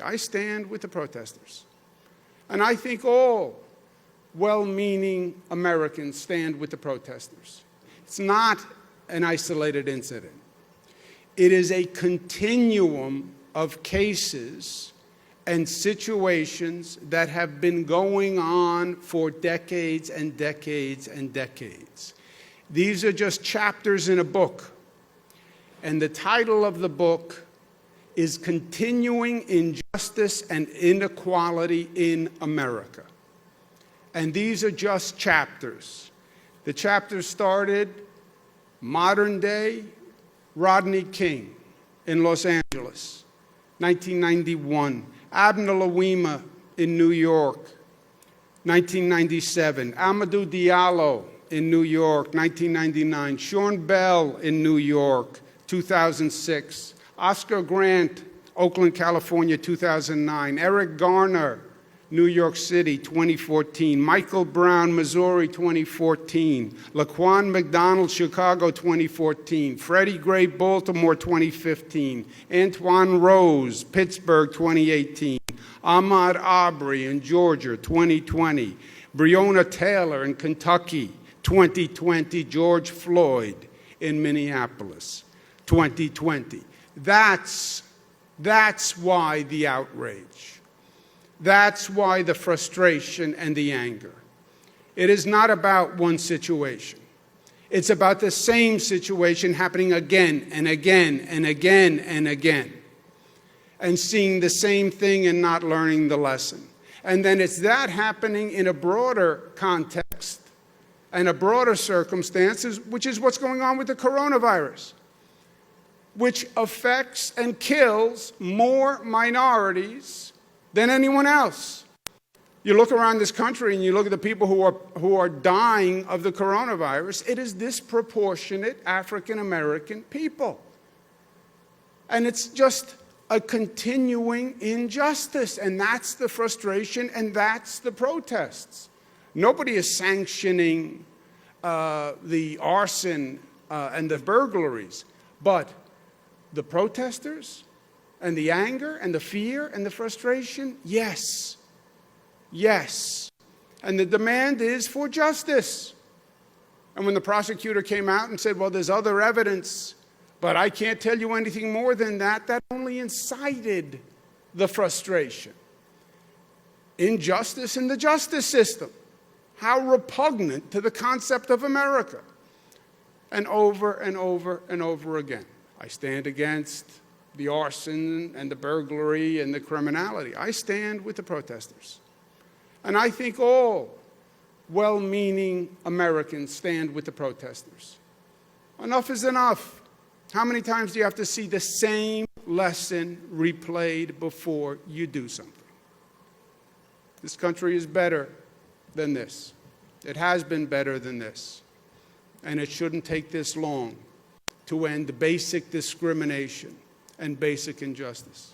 I stand with the protesters. And I think all well-meaning Americans stand with the protesters. It's not an isolated incident. It is a continuum of cases and situations that have been going on for decades and decades and decades. These are just chapters in a book. And the title of the book is Continuing Injustice and Inequality in America. And these are just chapters. The chapters started modern day Rodney King in Los Angeles, 1991. Abner Louima in New York, 1997. Amadou Diallo in New York, 1999. Sean Bell in New York, 2006. Oscar Grant, Oakland, California, 2009. Eric Garner, New York City, 2014. Michael Brown, Missouri, 2014. Laquan McDonald, Chicago, 2014. Freddie Gray, Baltimore, 2015. Antoine Rose, Pittsburgh, 2018. Ahmaud Arbery in Georgia, 2020. Breonna Taylor in Kentucky, 2020. George Floyd in Minneapolis, 2020. That's why the outrage. That's why the frustration and the anger. It is not about one situation. It's about the same situation happening again and again and again and again, and seeing the same thing and not learning the lesson. And then it's that happening in a broader context and a broader circumstances, which is what's going on with the coronavirus, which affects and kills more minorities than anyone else. You look around this country and you look at the people who are dying of the coronavirus, it is disproportionate African American people. And it's just a continuing injustice, and that's the frustration and that's the protests. Nobody is sanctioning the arson and the burglaries, but the protesters and the anger and the fear and the frustration, yes, yes. And the demand is for justice. And when the prosecutor came out and said, well, there's other evidence, but I can't tell you anything more than that, that only incited the frustration. Injustice in the justice system. How repugnant to the concept of America. And over and over and over again. I stand against the arson and the burglary and the criminality. I stand with the protesters. And I think all well-meaning Americans stand with the protesters. Enough is enough. How many times do you have to see the same lesson replayed before you do something? This country is better than this. It has been better than this. And it shouldn't take this long to end basic discrimination and basic injustice.